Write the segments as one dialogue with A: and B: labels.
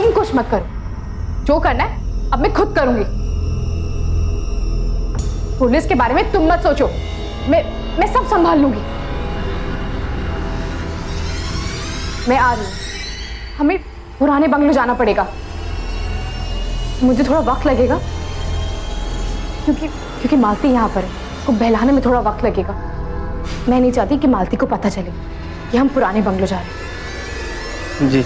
A: तुम कुछ मत करो, जो करना है अब मैं खुद करूंगी। पुलिस के बारे में तुम मत सोचो, मैं सब संभाल लूंगी। मैं आ रही हूं, हमें पुराने बंगले जाना पड़ेगा। मुझे थोड़ा वक्त लगेगा क्योंकि मालती यहां पर है, उसको बहलाने में थोड़ा वक्त लगेगा। मैं नहीं चाहती कि मालती को पता चले कि हम पुराने बंगले जा रहे हैं।
B: जी।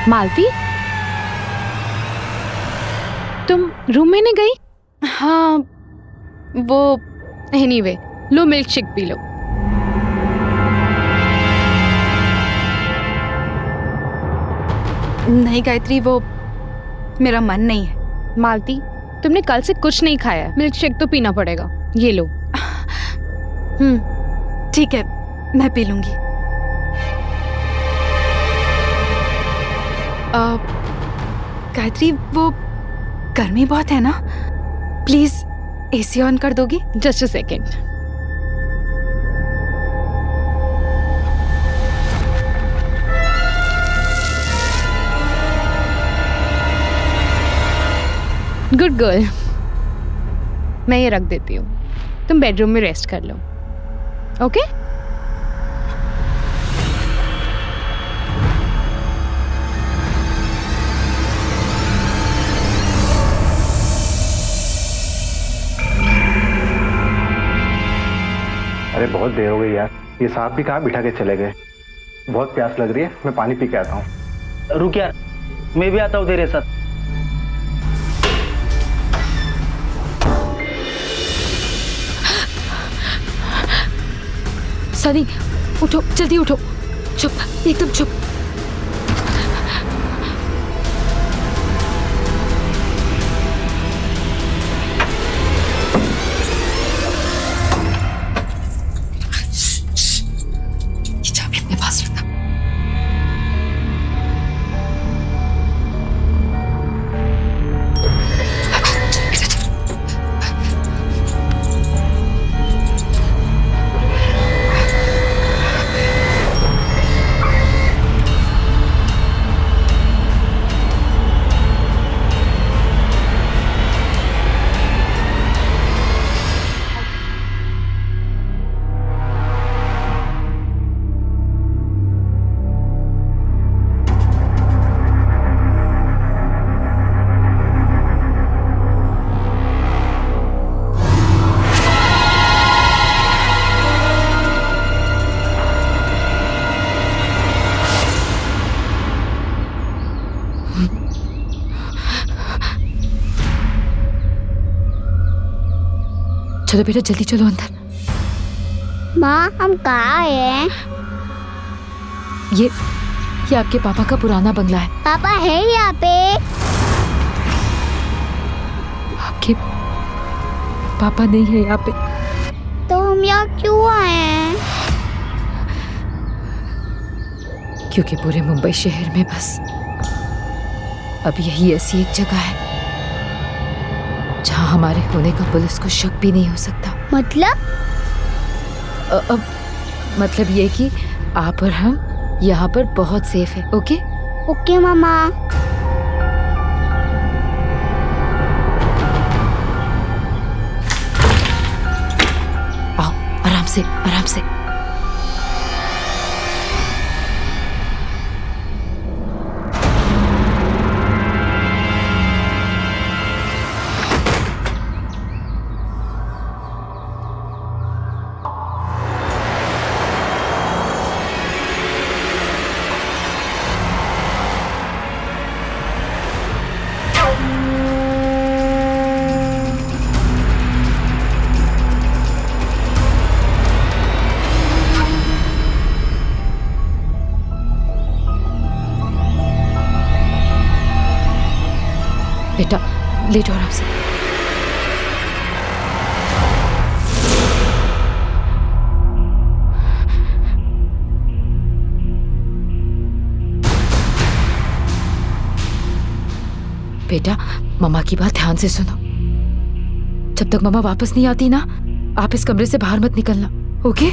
A: मालती, तुम रूम में नहीं गई?
C: हाँ वो
A: एनीवे, लो मिल्क शेक पी लो।
C: नहीं गायत्री, वो मेरा मन नहीं है।
A: मालती, तुमने कल से कुछ नहीं खाया, मिल्क शेक तो पीना पड़ेगा। ये लो।
C: ठीक है, मैं पी लूंगी। गायत्री, वो गर्मी बहुत है ना, प्लीज एसी ऑन कर दोगी?
A: Just a second. Good girl, मैं ये रख देती हूँ, तुम बेडरूम में रेस्ट कर लो। ओके?
D: अरे बहुत देर हो गई यार, ये साहब भी कहाँ बिठा के चले गए। बहुत प्यास लग रही है, मैं पानी पी के आता हूँ।
B: रुक यार, मैं भी आता हूँ तेरे साथ।
C: सनी, उठो, जल्दी उठो। चुप, एकदम चुप। ये चाबी अपने पास रखना। चलो बेटा, जल्दी चलो अंदर।
E: माँ, हम कहाँ हैं?
C: ये आपके पापा का पुराना बंगला है।
E: पापा है यहाँ पे?
C: आपके पापा नहीं है यहाँ पे।
E: तो हम यहाँ क्यों आए हैं?
C: क्योंकि पूरे मुंबई शहर में बस अब यही ऐसी एक जगह है जहाँ हमारे होने का पुलिस को शक भी नहीं हो सकता।
E: मतलब?
C: मतलब ये कि आप और हम यहाँ पर बहुत सेफ है। ओके?
E: ओके मामा।
C: आओ, आराम से, आराम से। बेटा लेटो आराम से। बेटा मम्मा की बात ध्यान से सुनो। जब तक मम्मा वापस नहीं आती ना, आप इस कमरे से बाहर मत निकलना। ओके?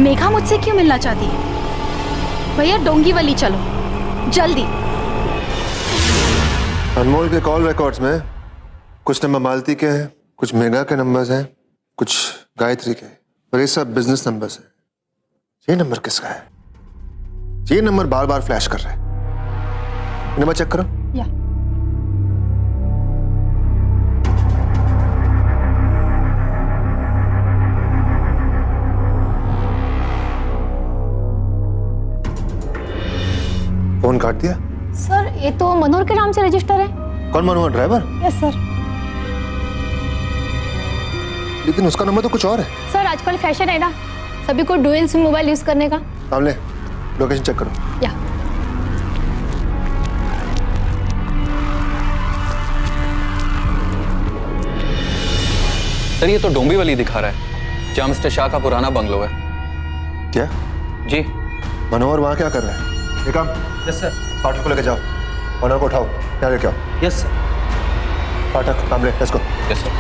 A: मेघा मुझसे क्यों मिलना चाहती है? भैया डोंगीवली चलो जल्दी।
F: अनमोल के कॉल रिकॉर्ड्स में कुछ नंबर मालती के हैं, कुछ मेघा के नंबर्स हैं, कुछ गायत्री के, और ये सब बिजनेस नंबर्स हैं। ये नंबर किसका है? ये नंबर बार बार फ्लैश कर रहा है। नंबर चेक करो।
A: या
F: फोन काट दिया।
A: सर ये तो मनोहर के नाम से रजिस्टर है।
F: कौन मनोहर? ड्राइवर?
A: Yes sir.
F: लेकिन उसका नंबर तो कुछ और है।
A: सर आजकल फैशन है ना, सभी को डुअल सिम मोबाइल यूज करने का।
F: सामने लोकेशन चेक करो।
A: या
G: सर ये तो डोंबिवली दिखा रहा है, जहाँ मिस्टर शाह का पुराना बंगलो है।
F: क्या?
G: जी।
F: मनोहर वहां क्या कर रहा है? ये काम।
B: Yes sir.
F: पाठक को लेके जाओ, मनोहर को उठाओ, यहाँ लेके आओ।
B: Yes sir.
F: पाठक काम ले, let's go.
G: Yes sir.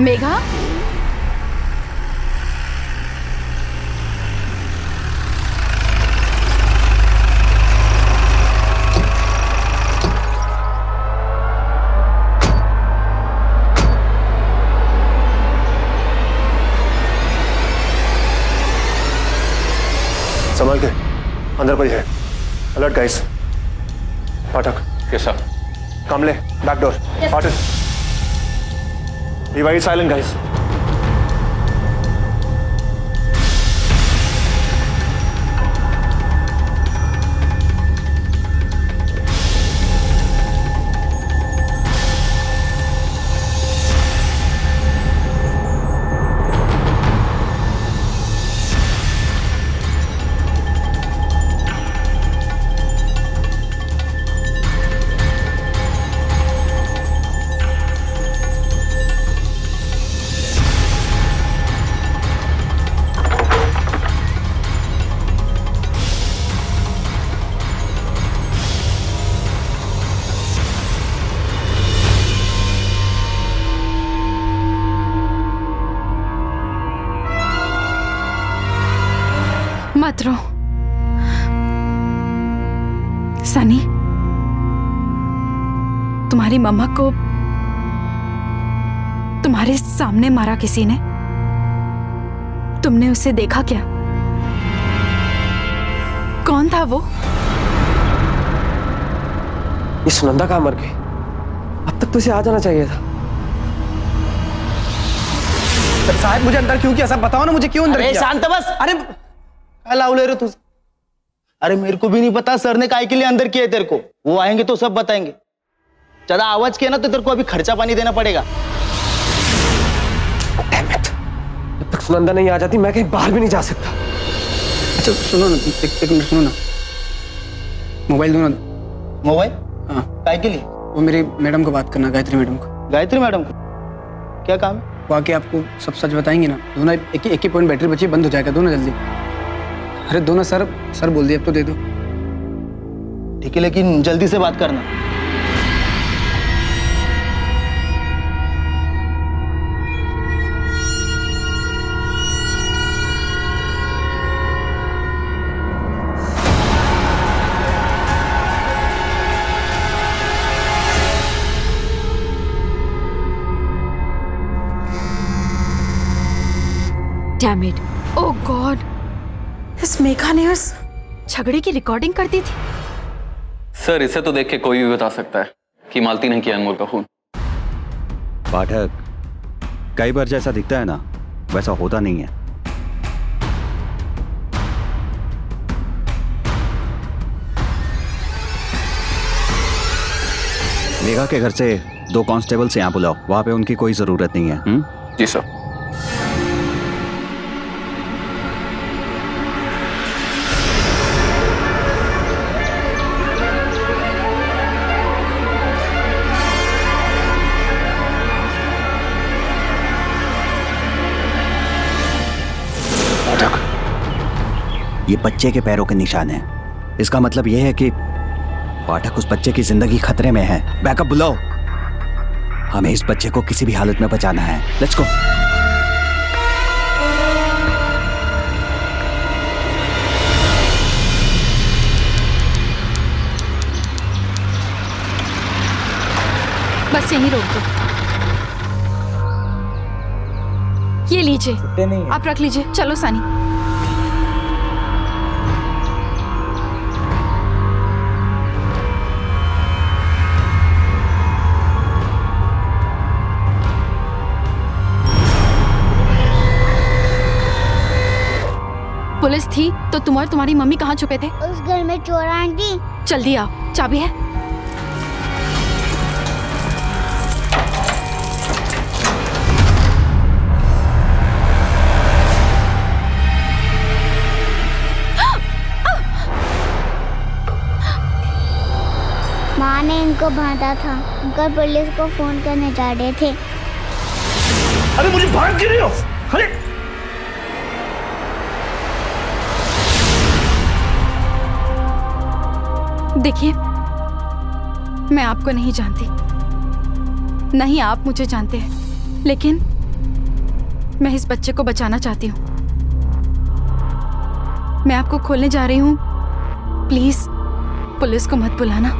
A: Megha
F: संभाल के, अंदर कोई है। Alert guys. Pathak.
G: Yes sir.
F: Kamle back door. Pathak be very silent guys.
H: मत रो। सनी, तुम्हारी मम्मा को तुम्हारे सामने मारा किसी ने। तुमने उसे देखा क्या? कौन था वो?
I: ये सुनंदा कहाँ मर गई? अब तक तो इसे आ जाना चाहिए था। साहब मुझे अंदर क्यों किया? सब बताओ ना मुझे, क्यों अंदर किया?
B: शांत बस।
I: अरे
B: लाओ ले रहे तू। अरे मेरे को भी नहीं पता सर ने काहे के लिए अंदर किया है तेरे को। वो आएंगे तो सब बताएंगे। ज्यादा आवाज किया ना तो तेरे को अभी खर्चा पानी देना पड़ेगा।
I: Damn it! जब तक सुनंदा नहीं आ जाती मैं कहीं बाहर भी नहीं जा सकता।
J: अच्छा सुनो ना, एक मिनट सुनो ना। मोबाइल दो ना।
B: मोबाइल?
J: हाँ।
B: काहे के लिए?
J: वो मेरी मैडम को बात करना, गायत्री मैडम को।
B: गायत्री मैडम को क्या काम है?
J: वो आके आपको सब सच बताएंगे ना। दो ना, एक ही पॉइंट बैटरी बची, बंद हो जाएगा। दो ना जल्दी। अरे दो ना सर बोल दिए, अब तो दे दो।
B: ठीक है लेकिन जल्दी से बात करना।
C: Damn it.
H: ओह गॉड, इस मेघा ने उस झगड़े की रिकॉर्डिंग कर दी थी।
G: सर इसे तो देख के कोई भी बता सकता है कि मालती ने किया अनमोल का खून।
K: पाठक, कई बार जैसा दिखता है ना वैसा होता नहीं है। मेघा के घर से 2 कांस्टेबल से यहाँ बुलाओ, वहां पे उनकी कोई जरूरत नहीं है।
G: जी सर।
K: ये बच्चे के पैरों के निशान हैं। इसका मतलब यह है कि पाठक उस बच्चे की जिंदगी खतरे में है। बैकअप बुलाओ, हमें इस बच्चे को किसी भी हालत में बचाना है। Let's go.
H: बस यहीं रोक दो। ये लीजिए, आप रख लीजिए। चलो सनी। पुलिस थी तो तुम और तुम्हारी मम्मी कहाँ छुपे थे?
E: उस घर में चोर आंटी।
H: जल्दी आओ, चाबी है?
E: माँ ने इनको बांधा था। अंकल पुलिस को फोन करने जा रहे थे।
I: अरे मुझे भाग क्यों रही हो? अरे
H: देखिए, मैं आपको नहीं जानती, नहीं आप मुझे जानते हैं, लेकिन मैं इस बच्चे को बचाना चाहती हूँ। मैं आपको खोलने जा रही हूँ। प्लीज पुलिस को मत बुलाना।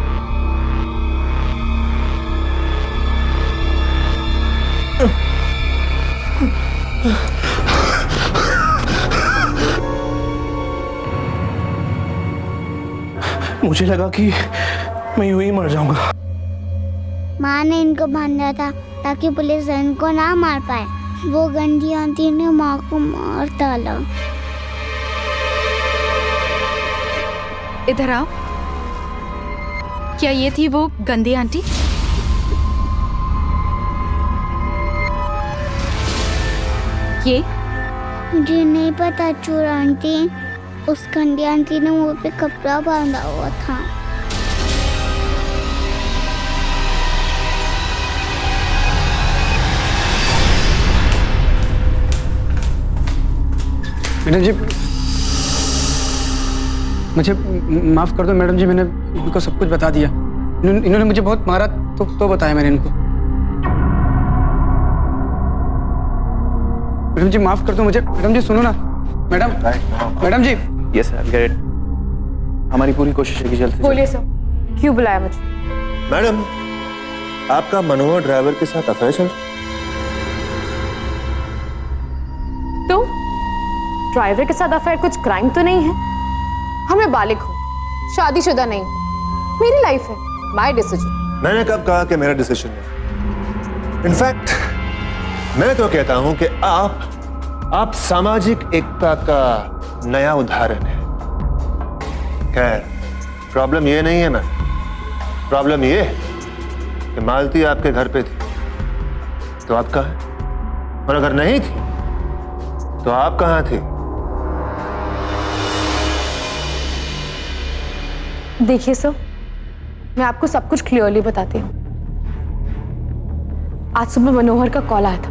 I: मुझे लगा कि मैं यूं ही मर जाऊंगा।
E: माँ ने इनको बांधा था ताकि पुलिस इनको ना मार पाए। वो गंदी आंटी ने माँ को मार डाला।
H: इधर आओ। क्या ये थी वो गंदी आंटी? ये
E: मुझे नहीं पता चोर आंटी। उस गंदी आंटी ने मुंह पे कपड़ा बांधा हुआ था।
J: मैडम जी मुझे माफ कर दो। मैडम जी मैंने इनको सब कुछ बता दिया। इन्होंने मुझे बहुत मारा तो बताया मैंने इनको। मैडम जी माफ कर दो मुझे। मैडम जी सुनो ना। Madam ji yes I get it. हमारी पूरी कोशिश है कि जल्द से
A: बोलिए सर, क्यों बुलाया मुझे?
F: मैडम, आपका मनोहर ड्राइवर के साथ अफेयर चल रहा है?
A: तो ड्राइवर के साथ अफेयर कुछ क्राइम तो नहीं है? हाँ, मैं बालिग हूँ, शादीशुदा नहीं हूँ, मेरी लाइफ है, माय डिसीजन।
F: मैंने कब कहा कि मेरा डिसीजन है? इनफैक्ट मैं तो कहता हूं कि आप सामाजिक एकता का नया उदाहरण है। खैर, प्रॉब्लम ये नहीं है मैम, प्रॉब्लम ये कि मालती आपके घर पे थी तो आप कहाँ हैं? और अगर नहीं थी तो आप कहाँ थे?
A: देखिए सर, मैं आपको सब कुछ क्लियरली बताती हूँ। आज सुबह मनोहर का कॉल आया था।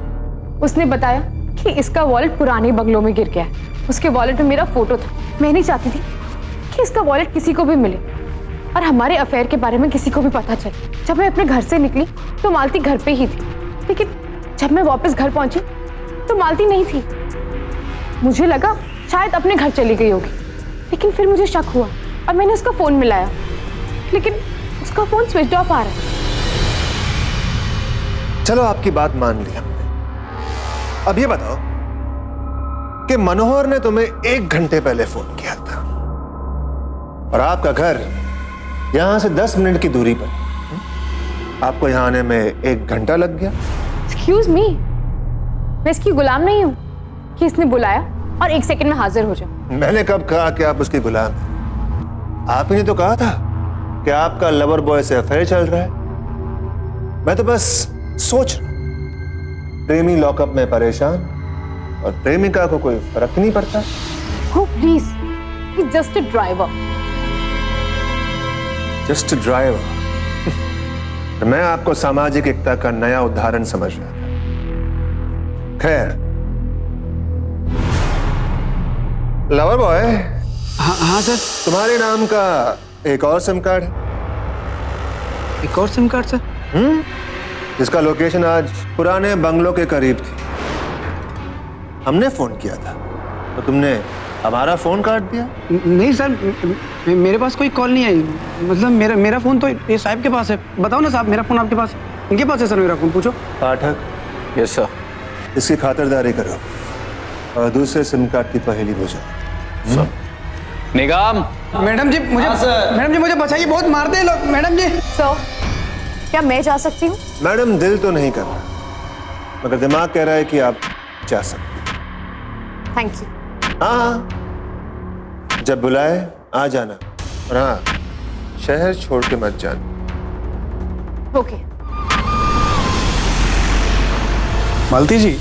A: उसने बताया कि इसका वॉलेट पुराने बंगलों में गिर गया है। उसके वॉलेट में मेरा फोटो था। मैं नहीं चाहती थी कि इसका वॉलेट किसी को भी मिले और हमारे अफेयर के बारे में किसी को भी पता चले। जब मैं अपने घर से निकली तो मालती घर पे ही थी, लेकिन जब मैं वापस घर पहुंची तो मालती नहीं थी। मुझे लगा शायद अपने घर चली गई होगी, लेकिन फिर मुझे शक हुआ और मैंने उसका फोन मिलाया, लेकिन उसका फोन स्विच ऑफ आ रहा है।
F: चलो, आपकी बात मान ली हमने। अब ये बताओ कि मनोहर ने तुम्हें 1 घंटे पहले फोन किया था और आपका घर यहां से 10 मिनट की दूरी पर, आपको यहां आने में 1 घंटा लग गया।
A: एक्सक्यूज मी, मैं इसकी गुलाम नहीं हूं कि इसने बुलाया और 1 सेकंड में हाजिर हो जाऊं।
F: मैंने कब कहा कि आप उसकी गुलाम हैं? आप ही ने तो कहा था कि आपका लवर बॉय से अफेयर चल रहा है। मैं तो बस सोच रहा हूं, प्रेमी लॉकअप में परेशान और प्रेमिका को कोई फर्क नहीं पड़ता।
A: Oh please, he's just a driver.
F: Just driver. मैं आपको सामाजिक एकता का नया उदाहरण समझ रहा था। खैर, लवर बॉय,
J: हाँ सर।
F: तुम्हारे नाम का एक और सिम कार्ड है।
J: एक और सिम कार्ड सर?
F: जिसका लोकेशन आज पुराने बंगलों के करीब थी। हमने फोन किया था तो तुमने हमारा फोन काट दिया।
J: नहीं सर, मेरे पास कोई कॉल नहीं आई। मतलब मेरा फोन तो ये साहब के पास है। बताओ ना साहब, मेरा फोन आपके पास? इनके पास है सर मेरा फोन, पूछो।
F: पाठक,
G: यस सर।
F: इसकी खातिरदारी करो और दूसरे सिम कार्ड की पहेली बुझाओ।
G: निगाम।
J: मैडम जी मुझे बचाइए, बहुत मारते हैं लोग। मैडम जी।
A: सर, क्या मैं जा सकती हूँ?
F: मैडम, दिल तो नहीं कर रहा मगर दिमाग कह रहा है कि आप जा सकते।
A: Thank you.
F: हाँ, जब बुलाए आ जाना, और हाँ, शहर छोड़ के मत जाना।
A: ओके।
I: मालती जी,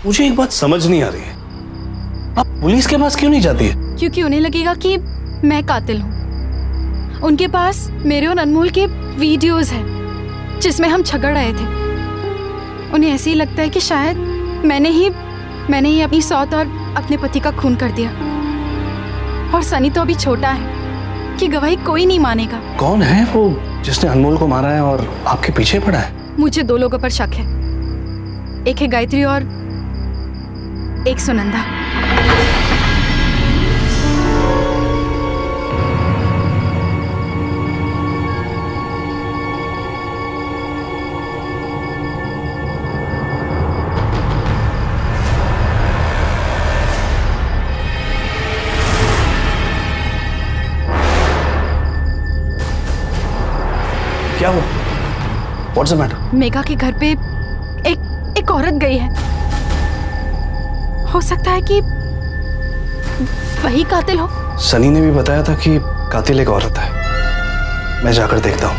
I: मुझे एक बात समझ नहीं आ रही है, आप पुलिस के पास क्यों नहीं जाती है?
H: क्योंकि उन्हें लगेगा कि मैं कातिल हूँ। उनके पास मेरे और अनमोल के वीडियोस हैं जिसमें हम झगड़ रहे थे। उन्हें ऐसे ही लगता है कि शायद मैंने ही अपनी सौत और अपने पति का खून कर दिया। और सनी तो अभी छोटा है कि गवाही कोई नहीं मानेगा।
I: कौन है वो जिसने अनमोल को मारा है और आपके पीछे पड़ा है?
H: मुझे 2 लोगों पर शक है, एक है गायत्री और एक सुनंदा।
I: क्या हुआ? What's the matter?
H: मेघा के घर पे एक औरत गई है। हो सकता है कि वही कातिल हो।
I: सनी ने भी बताया था कि कातिल एक औरत है। मैं जाकर देखता हूं।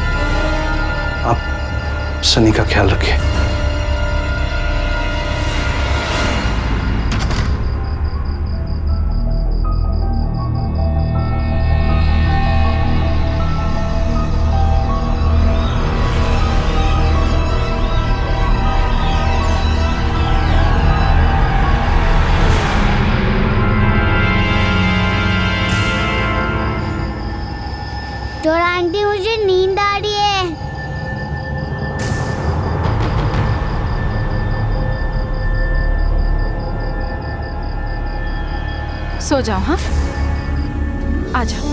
I: आप सनी का ख्याल रखिए।
E: डोरा आंटी, मुझे नींद आ रही है।
H: सो जाओ। हाँ, आ जाओ।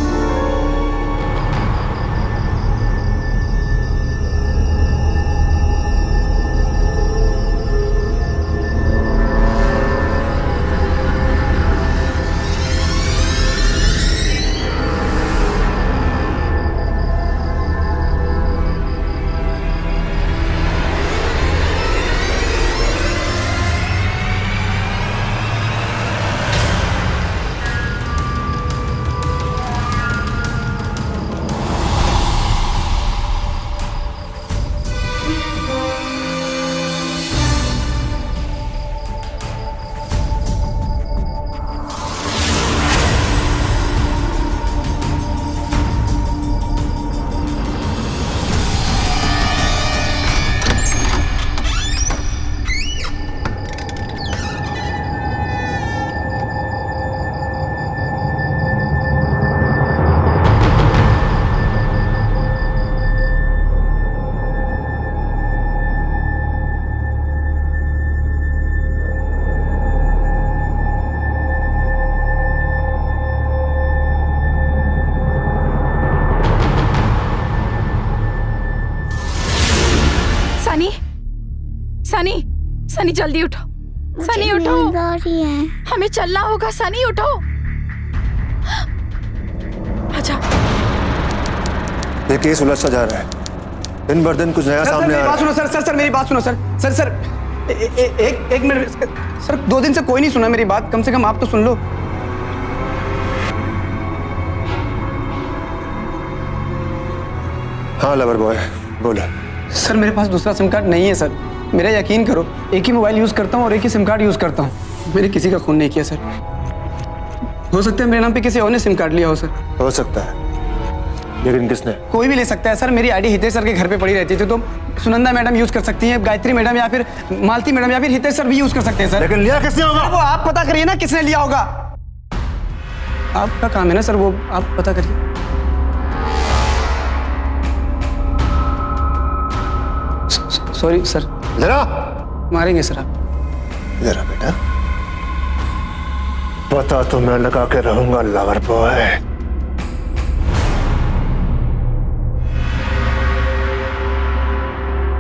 H: सनी, सनी जल्दी उठो। सनी उठो,
E: नींद आ रही है।
H: हमें चलना होगा। सनी उठो, आजा।
F: ये केस उलझता जा रहा है, दिन भर दिन कुछ नया सामने आ रहा है।
J: सर मेरी बात सुनो सर। एक मिनट सर, 2 दिन से कोई नहीं सुना मेरी बात, कम से कम आप तो सुन लो।
F: हाँ लवर बॉय, बोलो।
J: सर मेरे पास दूसरा सिम कार्ड नहीं है सर, मेरा यकीन करो। एक ही मोबाइल यूज करता हूँ और एक ही सिम कार्ड यूज करता हूँ। मैंने किसी का खून नहीं किया सर। हो सकता है मेरे नाम पे किसी और ने सिम कार्ड लिया हो सर।
F: हो सकता है, लेकिन किसने?
J: कोई भी ले सकता है सर। मेरी आईडी हितेश सर के घर पे पड़ी रहती थी, तो सुनंदा मैडम यूज कर सकती हैं, गायत्री मैडम या फिर मालती मैडम या फिर हितेश सर भी यूज कर सकते हैं सर।
F: लेकिन लिया किसने होगा?
J: वो आप पता करिए ना किसने लिया होगा। आपका काम है ना सर, वो आप पता करिए। Sorry sir.
F: जरा
J: मारेंगे सर आप।
F: जरा बेटा, पता तो मैं लगा के रहूंगा lover boy.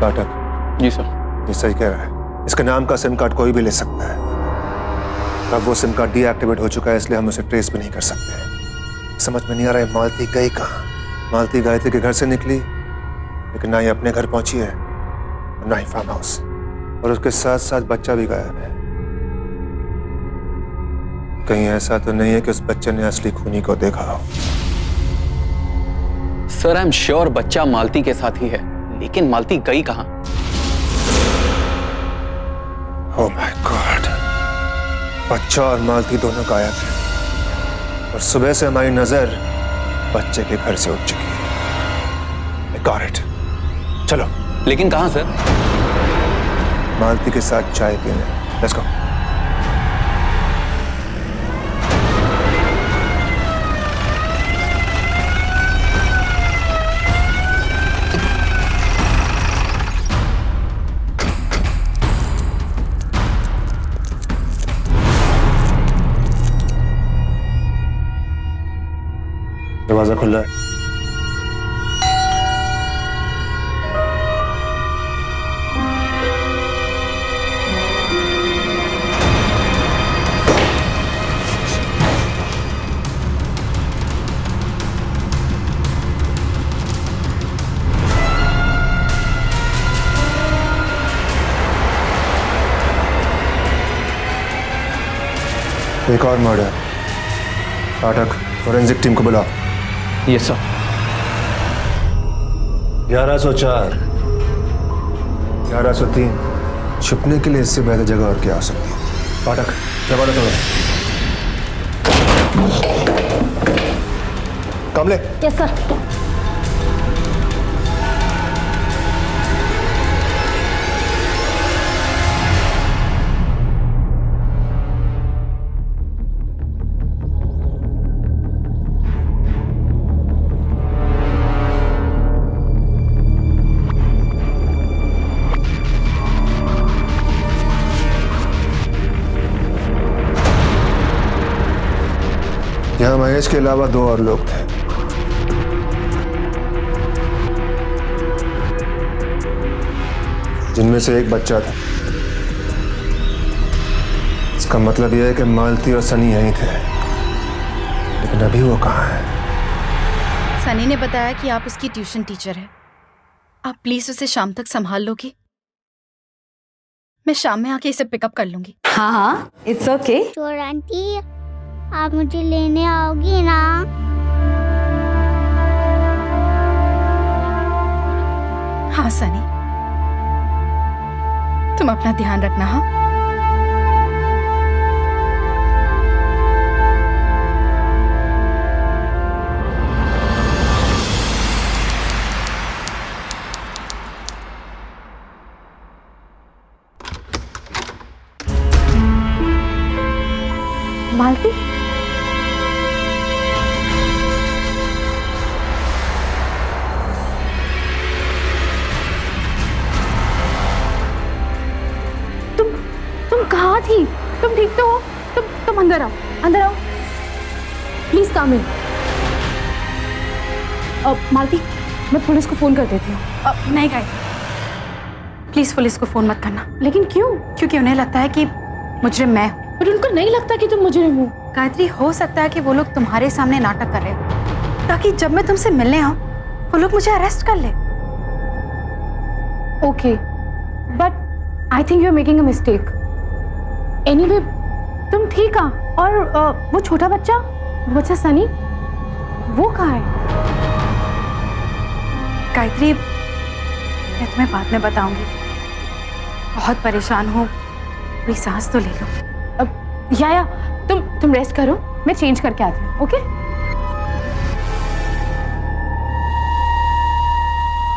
F: Pathak
G: ji sir.
F: ये सही कह रहा है, इसके नाम का सिम कार्ड कोई भी ले सकता है। अब वो सिम कार्ड डीएक्टिवेट हो चुका है, इसलिए हम उसे ट्रेस भी नहीं कर सकते। समझ में नहीं आ रहा है मालती गई कहाँ। मालती गायत्री के घर से निकली, लेकिन ना ही अपने घर पहुंची है, ना ही फार्म हाउस, और उसके साथ साथ बच्चा भी गायब है। कहीं ऐसा तो नहीं है कि उस बच्चे ने असली खूनी को देखा हो?
G: सर आई एम श्योर बच्चा मालती के साथ ही है, लेकिन मालती गई कहां?
F: ओह माय गॉड, बच्चा और मालती दोनों गायब हैं, और सुबह से हमारी नजर बच्चे के घर से उठ चुकी है। I got it. चलो।
G: लेकिन कहां सर?
F: मालती के साथ चाय पीने। Let's go. दरवाजा खुला है। एक और मर्डर। पाठक, फोरेंसिक टीम को बुलाओ।
I: Yes sir.
F: 1104, 1103। छुपने के लिए इससे बेहतर जगह और क्या हो सकती है? पाठक, जमानत होगा। कमले।
A: Yes sir.
F: महेश के अलावा 2 और लोग थे। जिनमें से एक बच्चा था। इसका मतलब यह है कि मालती और सनी यहीं थे, लेकिन अभी वो कहाँ है?
H: सनी ने बताया कि आप उसकी ट्यूशन टीचर है। आप प्लीज उसे शाम तक संभाल लोगी? मैं शाम में आके इसे पिकअप कर लूंगी।
C: हाँ हाँ, इट्स ओके।
E: चोर आंटी, आप मुझे लेने आओगी ना?
H: हाँ सनी, तुम अपना ध्यान रखना। हाँ,
A: मालती, तुम कहाँ थी? तुम ठीक तो हो? तुम अंदर आओ, अंदर आओ, प्लीज कम इन। मालती, मैं पुलिस को फोन कर देती हूँ।
H: नहीं गाय, प्लीज पुलिस को फोन मत करना।
A: लेकिन क्यों?
H: क्योंकि उन्हें लगता है कि मुजरिम मैं हूँ।
A: पर उनको नहीं लगता कि तुम मुजरिम हो।
H: गायत्री, हो सकता है कि वो लोग तुम्हारे सामने नाटक कर रहे हो, ताकि जब मैं तुमसे मिलने आऊं वो लोग मुझे अरेस्ट कर ले।
A: Okay, but I think you are making a mistake. Anyway, तुम ठीक आ? और वो छोटा बच्चा, वो बच्चा सनी, वो कहाँ है?
H: गायत्री, मैं तुम्हें बाद में बताऊंगी। बहुत परेशान हूँ, कोई सांस तो ले लो।
A: या तुम रेस्ट करो, मैं चेंज करके आती हूँ। ओके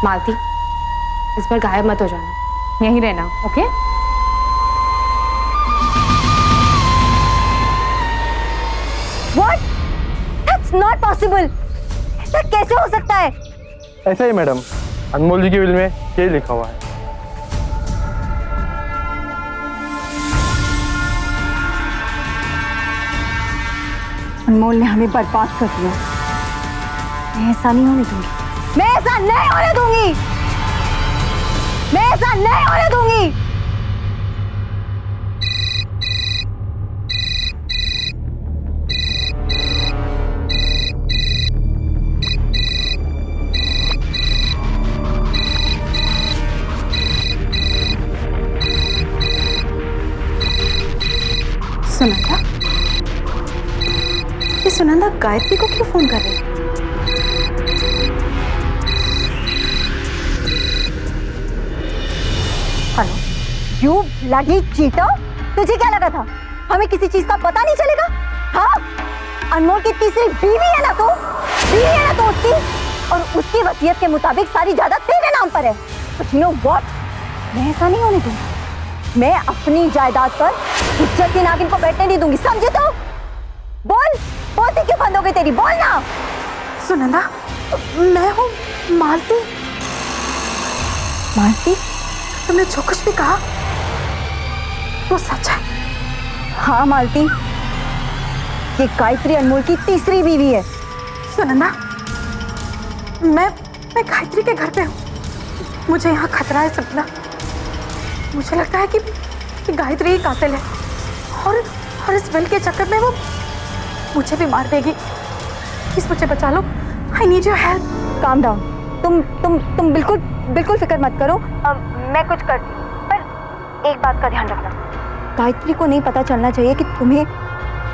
A: मालती, इस बार गायब मत हो जाना, यहीं रहना। Okay?
L: What? That's not possible. ऐसा कैसे हो सकता है?
D: ऐसा ही मैडम, अनमोल जी की विल में यही लिखा हुआ है।
L: अनमोल ने हमें बर्बाद कर दिया। मैं ऐसा नहीं होने दूंगी। मैं ऐसा नहीं होने दूंगी। मैं ऐसा नहीं होने दूंगी।
H: सुनंदा, ये सुनंदा गायत्री को क्यों फोन कर रही है?
L: हेलो, यू ब्लडी चीटर, तुझे क्या लगा था हमें किसी चीज का पता नहीं चलेगा? हाँ, अनमोल की तीसरी बीवी है ना तू, बीवी है ना तो उसकी, और उसकी वसीयत के मुताबिक सारी जायदाद तेरे नाम पर है। But you know what? मैं ऐसा नहीं होने दूंगी। मैं अपनी जायदाद पर इज्जत की नागिन को बैठने नहीं दूंगी, समझे? तो बोल, बोलती क्यों बंद हो गई तेरी? बोल ना।
H: सुनंदा, मैं हूँ मालती।
L: मालती?
H: तुमने जो कुछ भी कहा वो सच है।
L: हाँ मालती, ये गायत्री अनमोल की तीसरी बीवी है।
H: सुनंदा, मैं गायत्री के घर पे हूँ। मुझे यहाँ खतरा है सुनंदा। मुझे लगता है कि गायत्री ही कातिल है, और इस बिल के चक्कर में वो मुझे भी मार देगी। प्लीज मुझे बचा लो। I need your help.
L: Calm down. तुम बिल्कुल फिक्र मत करो। मैं कुछ करती हूँ, पर एक बात का ध्यान रखना, गायत्री को नहीं पता चलना चाहिए कि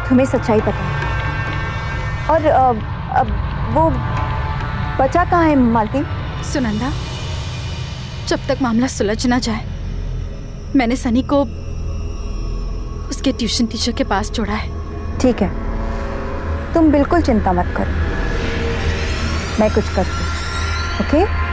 L: तुम्हें सच्चाई पता है। और अब वो बचा कहाँ है मालती?
H: सुनंदा, जब तक मामला सुलझ ना जाए, मैंने सनी को उसके ट्यूशन टीचर के पास छोड़ा है।
L: ठीक है, तुम बिल्कुल चिंता मत करो, मैं कुछ करती हूँ। Okay?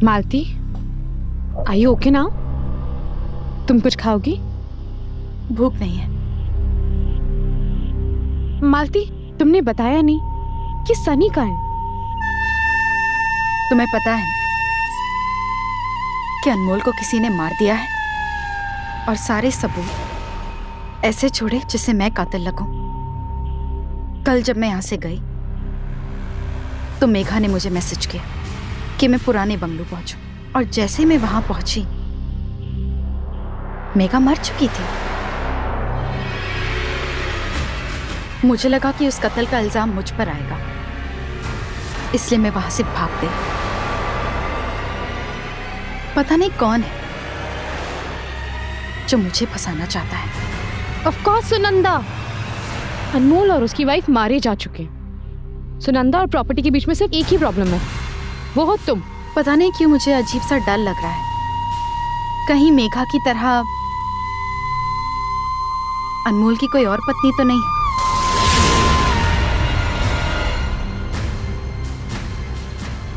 A: Malti, are you okay now? तुम कुछ खाओगी?
H: भूख नहीं है।
A: मालती, तुमने बताया नहीं कि सनी कहाँ है?
H: तुम्हें पता है कि अनमोल को किसी ने मार दिया है और सारे सबूत ऐसे छोड़े जिससे मैं कातिल लगूं। कल जब मैं यहां से गई तो मेघा ने मुझे मैसेज किया कि मैं पुराने बंगलो पहुंचूं, और जैसे मैं वहां पहुंची मेघा मर चुकी थी। मुझे लगा कि उस कत्ल का इल्जाम मुझ पर आएगा, इसलिए मैं वहां से भाग गई। पता नहीं कौन है जो मुझे फंसाना चाहता है।
A: Of course Sunanda. अनमोल और उसकी वाइफ मारे जा चुके हैं। सुनंदा और प्रॉपर्टी के बीच में सिर्फ एक ही प्रॉब्लम है, वो हो तुम।
H: पता नहीं क्यों मुझे अजीब सा डर लग रहा है, कहीं मेघा की तरह अनमोल की कोई और पत्नी तो नहीं है।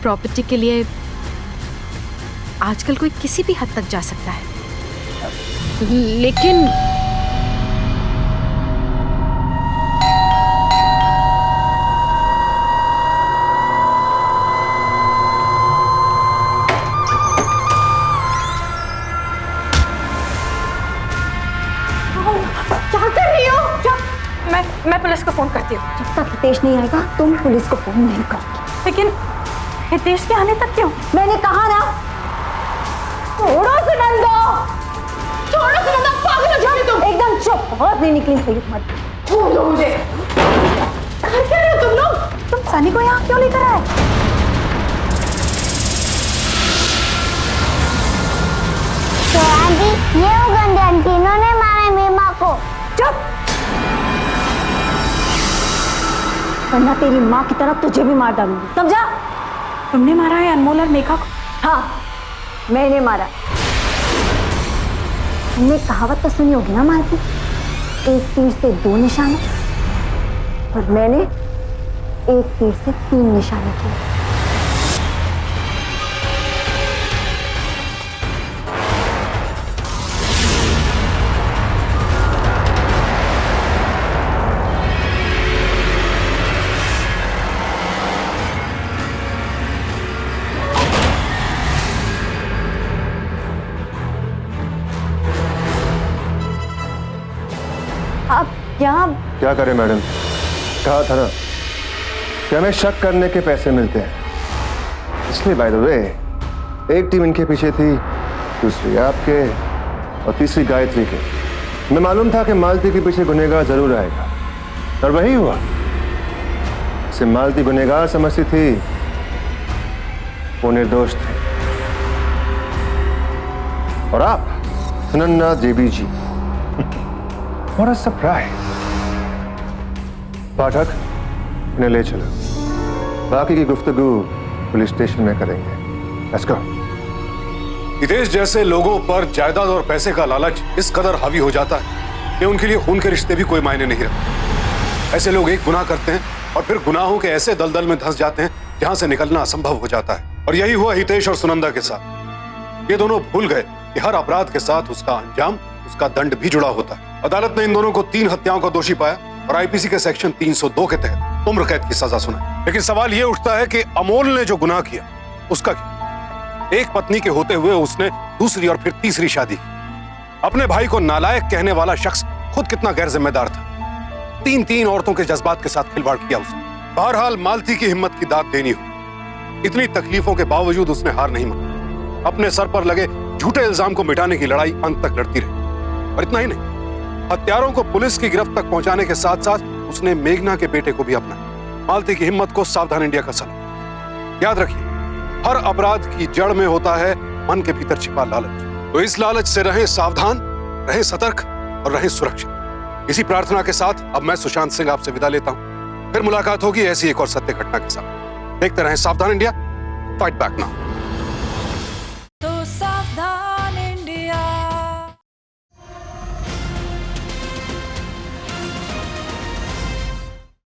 H: प्रॉपर्टी के लिए आजकल कोई किसी भी हद तक जा सकता है,
A: लेकिन
L: क्या कर रही हो?
H: मैं पुलिस को फोन करती हूँ।
L: जब तक हितेश नहीं आएगा तुम पुलिस को फोन नहीं करोगी।
H: लेकिन हितेश के आने तक क्यों?
L: मैंने कहा ना, छोड़ो सुनंदा, छोड़ो सुनंदा, पागल हो जाओगी तुम। एकदम चुप, बहुत नहीं निकली थी मत। छोड़ो मुझे। कर क्या रहे हो तुम लोग?
H: तुम सनी को यहाँ क्यों लेकर आए?
E: तो आंटी, ये वो गंदे आंटी, इन्होंने मारा मेरी माँ को।
L: चुप, वरना तेरी माँ की तरह तुझे भी मार डालूंगी, समझा?
H: तुमने मारा है अनमोल और मेघा को?
L: हाँ, मैंने मारा। तुमने कहावत तो सुनी होगी ना मालती, एक तीर से 2 निशाने, और मैंने एक तीर से 3 निशाने किए। अब यहाँ
F: क्या करें मैडम, कहा था ना कि हमें शक करने के पैसे मिलते हैं, इसलिए बाय द वे एक टीम इनके पीछे थी, दूसरी आपके और तीसरी गायत्री के। मैं मालूम था कि मालती के पीछे गुनहगार जरूर आएगा, और वही हुआ। इसे मालती गुनहगार समझती थी, वो निर्दोष थे। और आप सुनंदा देवी जी, What a surprise! पाठक, इन्हें ले चलो, बाकी की गुफ्तगू पुलिस स्टेशन में करेंगे। Let's go.
M: हितेश जैसे लोगों पर जायदाद और पैसे का लालच इस कदर हावी हो जाता है कि उनके लिए खून के रिश्ते भी कोई मायने नहीं रखते। ऐसे लोग एक गुनाह करते हैं और फिर गुनाहों के ऐसे दलदल में धंस जाते हैं जहां से निकलना असंभव हो जाता है। और यही हुआ हितेश और सुनंदा के साथ। ये दोनों भूल गए कि हर अपराध के साथ उसका अंजाम, उसका दंड भी जुड़ा होता है। अदालत ने इन दोनों को 3 हत्याओं का दोषी पाया और आईपीसी के सेक्शन 302 के तहत उम्र कैद की सजा सुनाई। लेकिन सवाल यह उठता है कि अमोल ने जो गुनाह किया उसका क्या? एक पत्नी के होते हुए उसने दूसरी और फिर तीसरी शादी की। अपने भाई को नालायक कहने वाला शख्स खुद कितना गैर जिम्मेदार था। 3 औरतों के जज्बात के साथ खिलवाड़ किया उसने। बहरहाल मालती की हिम्मत की दाद देनी हो। इतनी तकलीफों के बावजूद उसने हार नहीं मानी। अपने सर पर लगे झूठे इल्जाम को मिटाने की लड़ाई अंत तक लड़ती रही। और इतना ही नहीं, हत्यारों को पुलिस की गिरफ्त तक पहुंचाने के साथ साथ उसने मेघना के बेटे को भी अपनाया। मालती की हिम्मत को सावधान इंडिया का सलाम। याद रखिए, हर अपराध की जड़ में होता है मन के भीतर छिपा लालच। तो इस लालच से रहें सावधान, रहें सतर्क और रहें सुरक्षित। इसी प्रार्थना के साथ अब मैं सुशांत सिंह आपसे विदा लेता हूं। फिर मुलाकात होगी ऐसी एक और सत्य घटना के साथ। देखते रहें सावधान इंडिया, फाइट बैक नाउ।